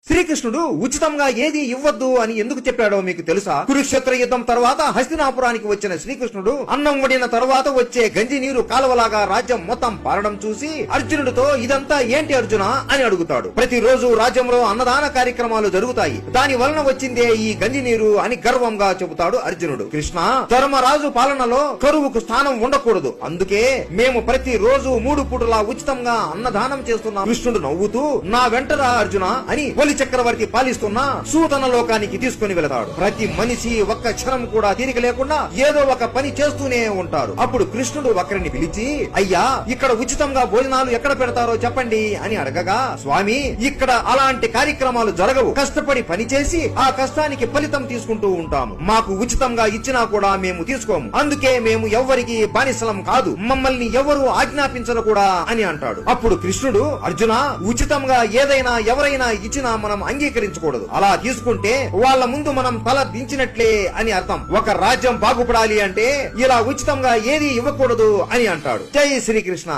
శ్రీకృష్ణుడు ఉచితంగా ఏది ఇవ్వద్దు అని ఎందుకు చెప్పాడో మీకు తెలుసా? కురుక్షేత్ర యుద్ధం తర్వాత హస్తినాపురానికి వచ్చిన శ్రీకృష్ణుడు అన్నం వడిన తర్వాత వచ్చే గంజి నీరు కాలువలాగా రాజ్యం మొత్తం పారడం చూసి అర్జునుడితో ఇదంతా ఏంటి అర్జున అని అడుగుతాడు. ప్రతిరోజు రాజ్యంలో అన్నదాన కార్యక్రమాలు జరుగుతాయి, దాని వలన వచ్చిందే ఈ గంజి నీరు అని గర్వంగా చెబుతాడు అర్జునుడు. కృష్ణ, ధర్మరాజు పాలనలో కరువుకు స్థానం ఉండకూడదు, అందుకే మేము ప్రతి రోజు 3 పూటలా ఉచితంగా అన్నదానం చేస్తున్నాం. కృష్ణుడు నవ్వుతూ నా వెంటరా అర్జున అని చక్రవర్తి పాలిస్తున్న సూతన లోకానికి తీసుకుని వెళతాడు. ప్రతి మనిషి ఒక్క క్షణం కూడా తీరిక లేకుండా ఏదో ఒక పని చేస్తూనే ఉంటారు. అప్పుడు కృష్ణుడు ఒకరిని పిలిచి, అయ్యా, ఇక్కడ ఉచితంగా భోజనాలు ఎక్కడ పెడతారో చెప్పండి అని అడగగా, స్వామి, ఇక్కడ అలాంటి కార్యక్రమాలు జరగవు, కష్టపడి పని చేసి ఆ కష్టానికి ఫలితం తీసుకుంటూ ఉంటాము, మాకు ఉచితంగా ఇచ్చినా కూడా మేము తీసుకోము, అందుకే మేము ఎవ్వరికి బానిసలం కాదు, మమ్మల్ని ఎవరు ఆజ్ఞాపించరు కూడా అని అంటాడు. అప్పుడు కృష్ణుడు, అర్జున, ఉచితంగా ఏదైనా ఎవరైనా ఇచ్చినా మనం అంగీకరించకూడదు, అలా తీసుకుంటే వాళ్ళ ముందు మనం తల దించినట్లే అని అర్థం. ఒక రాజ్యం బాగుపడాలి అంటే ఇలా ఉచితంగా ఏది ఇవ్వకూడదు అని అంటాడు. జై శ్రీకృష్ణ.